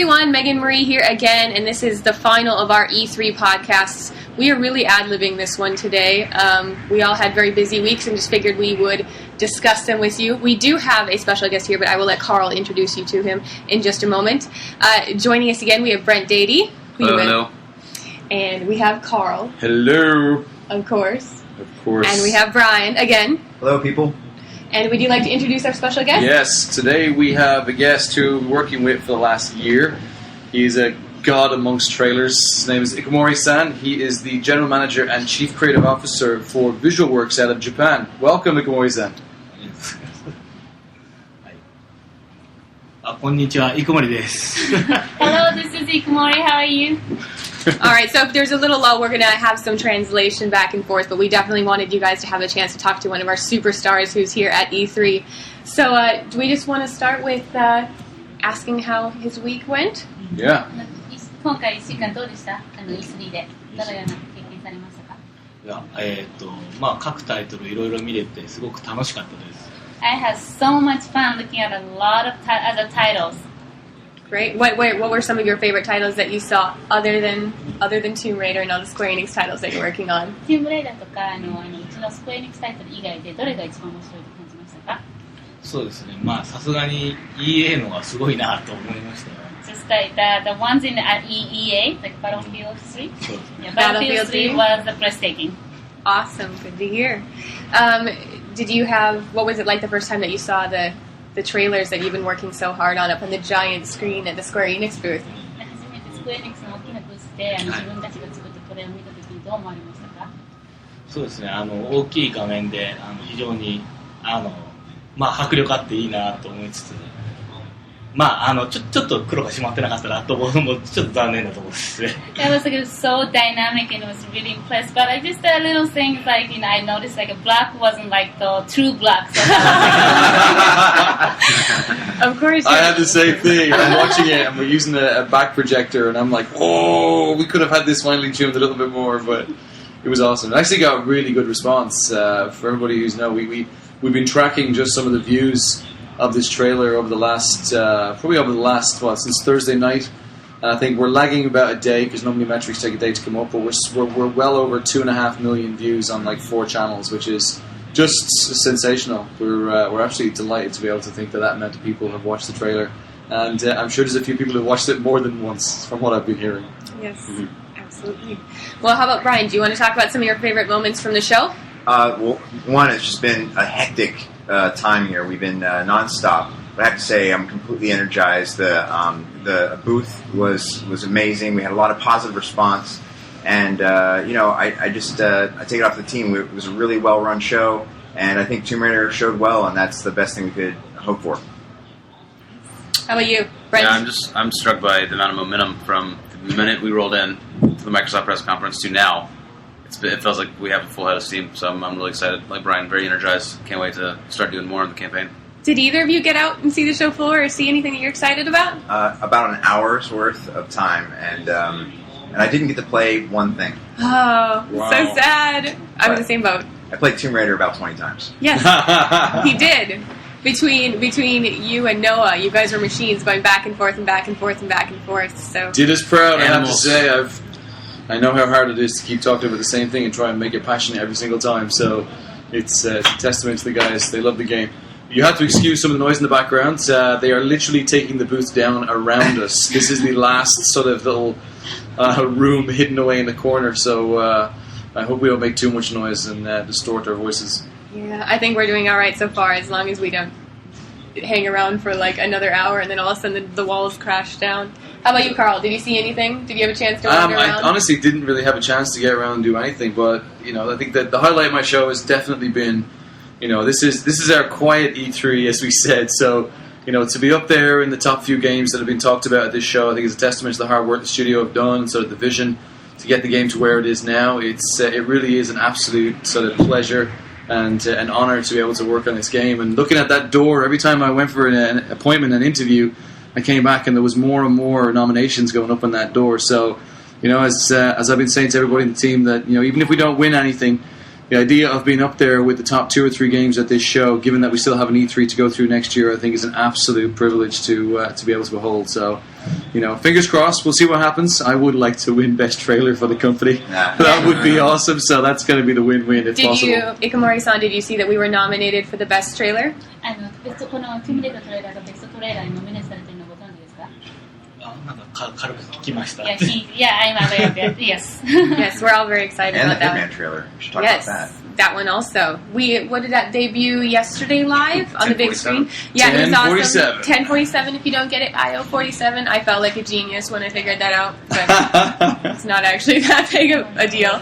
everyone, Megan Marie here again, and this is the final of our E3 podcasts. We are really ad-libbing this one today. We all had very busy weeks and just figured we would discuss them with you. We do have a special guest here, but I will let Karl introduce you to him in just a moment. Joining us again, we have Brent Dady. Hello. And we have Karl. Hello. Of course. Of course. And we have Brian again. Hello, people. And would you like to introduce our special guest? Yes, today we have a guest who we're working with for the last year. He's a god amongst trailers. His name is Ikamori-san. He is the General Manager and Chief Creative Officer for Visual Works out of Japan. Welcome, Ikamori-san. Konnichiwa, Ikamori desu. Hello, this is Ikamori. How are you? Alright, so if there's a little lull, we're going to have some translation back and forth, but we definitely wanted you guys to have a chance to talk to one of our superstars who's here at E3. So, do we just want to start with asking how his week went? Yeah. 今回1週間どうでした？ E3 でどのような経験されましたか？いや、まあ各タイトルいろいろ見れてすごく楽しかったです。I had so much fun looking at a lot of other titles. Great. What were some of your favorite titles that you saw other than Tomb Raider and all the Square Enix titles that you're working on? Tomb Raider とかうちのスクエアエニックスタイトル以外でどれが一番面白いと感じましたか？そうですね。まあさすがに EA のがすごいなと思いましたよ。Just like the ones in EA, like Battlefield 3. Yeah, Battlefield 3 was the breathtaking. Awesome. Good to hear. What was it like the first time that you saw the trailers that you've been working so hard on up on the giant screen at the Square Enix booth? 初めてスクエアエニックスの大きなブースで自分たちが作ったこれを見たときにどう思われましたか？そうですね。大きい画面で非常にまあ迫力あっていいなと思いつつ、まあちょっと黒が締まってなかったなと思うのもちょっと残念なところですね。It was like, so dynamic and it was really impressed. But I just a little thing like I noticed like a black wasn't like the true black. So Of course. I had the same thing. I'm watching it and we're using a back projector and I'm like, oh, we could have had this finely tuned a little bit more, but it was awesome. It actually got really good response for everybody who's know. We've been tracking just some of the views of this trailer over the last, since Thursday night. I think we're lagging about a day because normally metrics take a day to come up, but we're well over 2.5 million views on like 4 channels, which is just sensational. We're absolutely delighted to be able to think that amount of people have watched the trailer, and I'm sure there's a few people who have watched it more than once, from what I've been hearing. Yes, absolutely. Well, how about Brian? Do you want to talk about some of your favorite moments from the show? Well, one, it's just been a hectic time here. We've been nonstop. But I have to say, I'm completely energized. The booth was amazing. We had a lot of positive response, and I take it off the team. It was a really well-run show, and I think Tomb Raider showed well, and that's the best thing we could hope for. How about you, Brent? Yeah, I'm struck by the amount of momentum from the minute we rolled in to the Microsoft press conference to now. It feels like we have a full head of steam, so I'm really excited. Like Brian, very energized. Can't wait to start doing more of the campaign. Did either of you get out and see the show floor or see anything that you're excited about? About an hour's worth of time, and I didn't get to play one thing. Oh, Wow. So sad. I'm in the same boat. I played Tomb Raider about 20 times. Yes, he did. Between you and Noah, you guys were machines going back and forth and back and forth and back and forth. So Did us proud, I have to Animals. say. I know how hard it is to keep talking about the same thing and try and make it passionate every single time, so it's a testament to the guys. They love the game. You have to excuse some of the noise in the background. They are literally taking the booth down around us. This is the last sort of little room hidden away in the corner, so I hope we don't make too much noise and distort our voices. yeah, I think we're doing all right so far, as long as we don't hang around for like another hour and then all of a sudden the walls crash down. How about you, Karl? Did you see anything? Did you have a chance to wander around? I honestly didn't really have a chance to get around and do anything, but I think that the highlight of my show has definitely been, this is our quiet E3, as we said. So, to be up there in the top few games that have been talked about at this show, I think is a testament to the hard work the studio have done, sort of the vision to get the game to where it is now. It really is an absolute sort of pleasure and an honor to be able to work on this game. And looking at that door, every time I went for an appointment, an interview, I came back and there was more and more nominations going up on that door. So, as I've been saying to everybody in the team, that even if we don't win anything, the idea of being up there with the top 2 or 3 games at this show, given that we still have an E3 to go through next year, I think is an absolute privilege to be able to behold. So, fingers crossed. We'll see what happens. I would like to win Best Trailer for the company. That would be awesome. So that's going to be the win-win if possible. Ikamori-san, did you see that we were nominated for the Best Trailer? このトゥムレイドトレーラーがベストトレーラーにノミネートされているのご存知ですか？なんか軽く聞きました。Yeah, I'm aware of it. Yes. Yes, we're all very excited And about the that. Hitman trailer. We should talk Yes, about that. that one also. What did that debut yesterday live on the big screen? Yeah, it was 10:47. awesome. 10:47. If you don't get it, IO47. I felt like a genius when I figured that out, but it's not actually that big of a deal.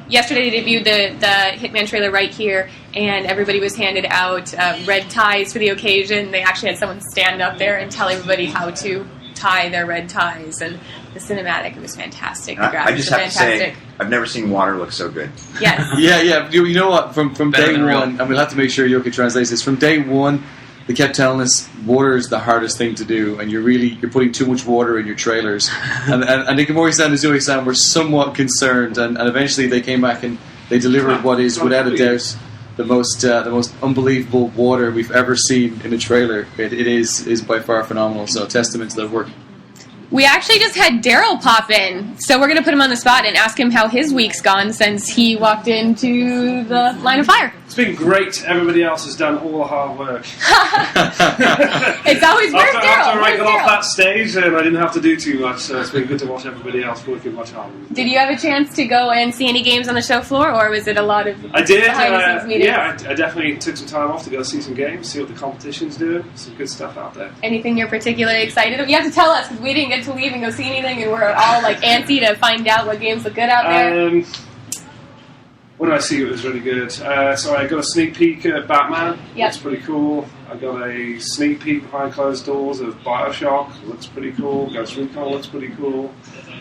Yesterday they debuted the Hitman trailer right here, and everybody was handed out red ties for the occasion. They actually had someone stand up there and tell everybody how to tie their red ties, and the cinematic, it was fantastic. The graphics I just were have fantastic. to say, I've never seen water look so good. Yes. Yeah. You know what? From Better day than real. one, and we'll have to make sure Yoki translates this. From day one, they kept telling us water is the hardest thing to do, and you're putting too much water in your trailers. and Ikamori-san and Zoe-san were somewhat concerned, and eventually they came back and they delivered what is, without a doubt, the most unbelievable water we've ever seen in a trailer. It is by far phenomenal. So testament to their work. We actually just had Daryl pop in, so we're going to put him on the spot and ask him how his week's gone since he walked into the line of fire. It's been great. Everybody else has done all the hard work. It's always where's Daryl? After I Where's got off Daryl? that stage, and I didn't have to do too much, so it's been good to watch everybody else working much harder. Did you have a chance to go and see any games on the show floor, or was it a lot of I did. behind-the-scenes meetings? Yeah, I definitely took some time off to go see some games, see what the competition's doing. Some good stuff out there. Anything you're particularly excited about? You have to tell us, because we didn't get to leave and go see anything, and we're all like antsy to find out what games look good out there. What did I see that was really good? So I got a sneak peek at Batman. Yep. Looks pretty cool. I got a sneak peek behind closed doors of Bioshock. Looks pretty cool. Ghost Recon looks pretty cool.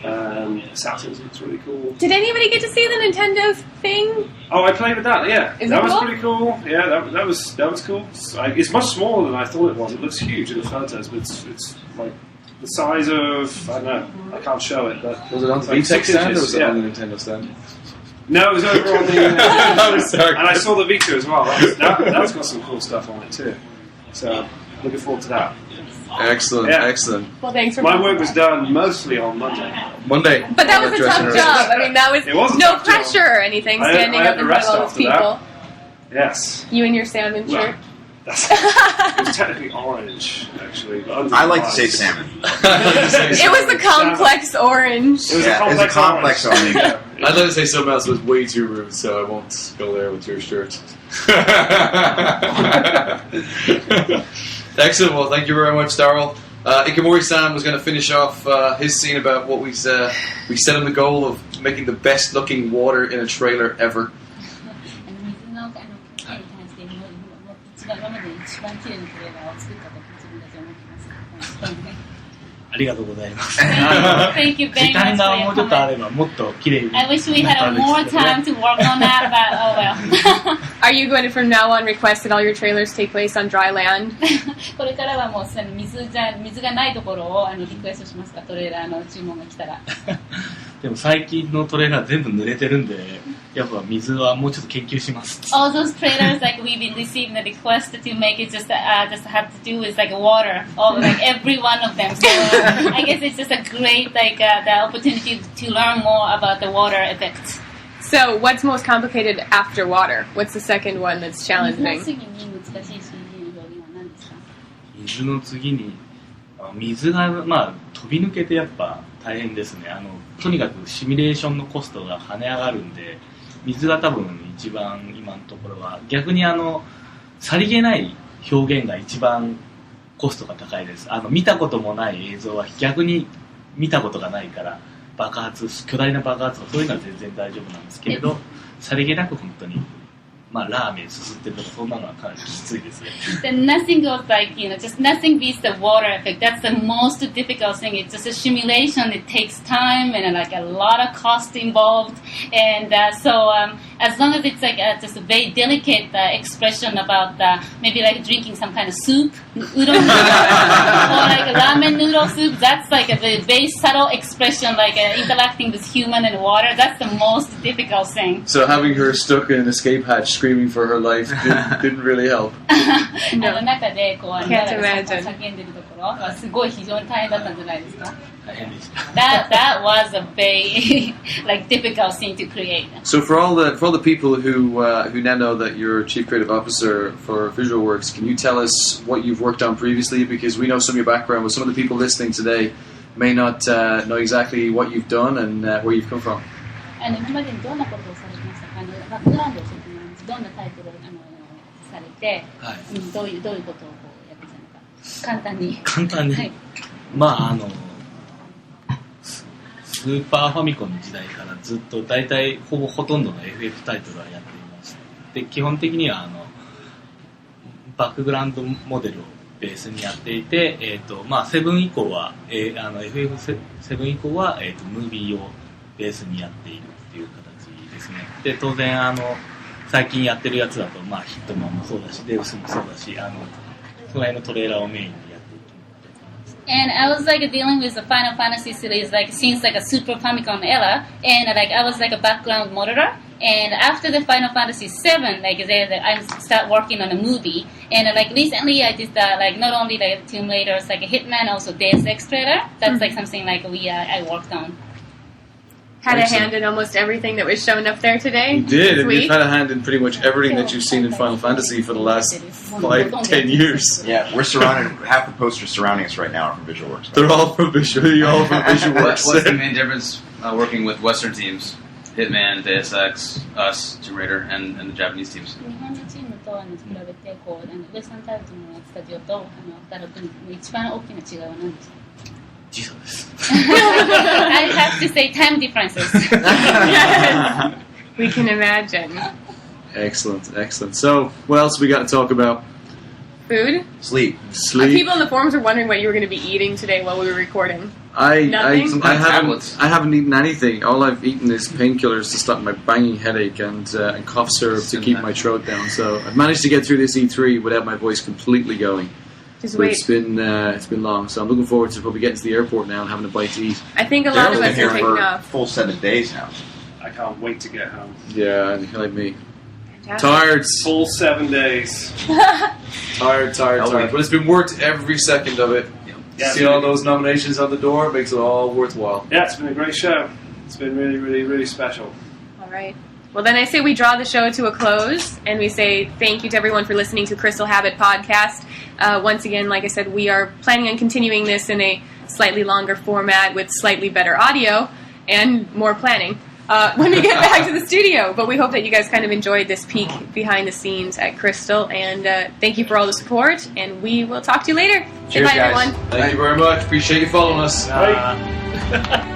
Assassins looks really cool. Did anybody get to see the Nintendo thing? Oh, I played with that. Yeah, Is that it was cool? pretty cool. Yeah, that was cool. It's much smaller than I thought it was. It looks huge in the photos, but it's like the size of, I don't know. I can't show it, but Was it on the like VTech 6 stand or inches, was it yeah. on the Nintendo stand? No, it was over on the. I'm sorry. And I saw the Vita as well. That's got some cool stuff on it too. So looking forward to that. Excellent, Yeah. excellent. Well, thanks for My work was done mostly on Monday. Monday. But that was a tough job. I mean, that was It was a no tough job. pressure or anything, I standing had up to in front rest of all those after that. people. Yes. You and your salmon Well, shirt. It was technically orange, actually. But I like to say salmon. It was the complex orange. It was Yeah, a it's a complex complex orange. orange. I'd like to say something else was way too rude, so I won't go there with your shirt. Excellent. Well, thank you very much, Daryl. Ikamori-san was going to finish off his scene about what we set him the goal of making the best looking water in a trailer ever. 水のきれいに対して今まで一番きれいなトレーラーを作ったと自分たちは思ってます。ありがとうございます。 Thank you 時 very 間 much が for もう your ちょっとあ comment. ればもっと綺麗に I wish we had more time to work on that, but oh well. Are you going to from now on request that all your trailers take place on dry land? これからはもう水がないところをリクエストしますか、トレーラーの注文が来たら。でも最近のトレーラー全部濡れてるんで、やっぱ水はもうちょっと研究します。 All those trailers, like we've been receiving the request to make it just have to do with like water, or like every one of them. So I guess it's just a great the opportunity to learn more about the water effects. So, what's most complicated after water? What's the second one that's 水の challenging? 次に難しい CG の表現は何ですか？水の次に水が飛び抜けてやっぱ大変ですね。とにかくシミュレーションのコストが跳ね上がるんで、水が多分一番今のところは逆にさりげない表現が一番コストが高いです。見たこともない映像は逆に見たことがないから巨大な爆発とかそういうのは全然大丈夫なんですけれど、さりげなく本当にラーメンすすってるとかそんなのはかなりきついですね。Then nothing goes like, just nothing beats the water effect. That's the most difficult thing. It's just a simulation. It takes time and like a lot of cost involved. And so as long as it's like just a very delicate expression about maybe like drinking some kind of soup, udon, or like like a ramen noodle soup. That's like the very subtle expression, like interacting with human and water. That's the most difficult thing. So having her stuck in an escape hatch screaming for her life didn't really help. 中でこう Can't imagine. 叫んでるところはすごい非常に大変だったんじゃないですか。大変でした。That was a very like difficult thing to create. So for all the people who now know that you're Chief Creative Officer for Visual Works, can you tell us what you've worked on previously? Because we know some of your background, but some of the people listening today may not know exactly what you've done and where you've come from. 今までにどんなことをされてましたか。バックグラウンドを教えてもらいます。どんなタイトルをされて、はい、どういうことをこうやってきたのか。簡単に。簡単に。はい、まあスーパーファミコンの時代からずっと大体ほとんどの FF タイトルはやっています。で基本的にはバックグラウンドモデルをベースにやっていて、7以降は、FF7 以降は、ムービーをベースにやっているっていう形ですね。で当然最近やってるやつだと、ヒットマンもそうだしデウスもそうだしその辺のトレーラーをメインにやっていきます。And I was like dealing with the Final Fantasy series like since like a Super Famicom era, and like I was like a background monitor. And after the Final Fantasy 7, like I start working on a movie. And like recently, I did like not only like Tomb Raider, like a Hitman, also Deus Ex trailer. That's like something like I worked on. Had a hand in almost everything that was shown up there today. You did, and Sweet. you've had a hand in pretty much everything that you've seen in Final Fantasy for the last 5-10 years. Yeah, we're surrounded. Half the posters surrounding us right now are from Visual Works. They're all from Visual Works. What's the main difference working with Western teams? Hitman, Deus Ex, us, Tomb Raider, and the Japanese teams. 日本のチームと比べてこうウエスタンタイプのスタジオと働くの一番大きな違いは何ですか？時差です。I have to say time differences. We can imagine. Excellent. So, what else we got to talk about? Food? Sleep. People in the forums are wondering what you were going to be eating today while we were recording. Some kind of tablets. I haven't eaten anything. All I've eaten is painkillers to stop my banging headache and cough syrup to keep my throat down. So I've managed to get through this E3 without my voice completely going. Just But wait. it's been long, so I'm looking forward to probably getting to the airport now and having a bite to eat. I think a lot of Daryl's us been are here taking for off. full 7 days now. I can't wait to get home. Yeah, like me. Fantastic. Tired. Full 7 days. Tired. But it's been worth every second of it. Yeah, See all those nominations on the door, makes it all worthwhile. Yeah, it's been a great show. It's been really, really, really special. All right. Well, then I say we draw the show to a close, and we say thank you to everyone for listening to Crystal Habit Podcast. Once again, like I said, we are planning on continuing this in a slightly longer format with slightly better audio and more planning when we get back to the studio. But we hope that you guys kind of enjoyed this peek behind the scenes at Crystal, and thank you for all the support, and we will talk to you later. Cheers, Say bye, guys. everyone. Thank you very much. Appreciate you following us. Bye.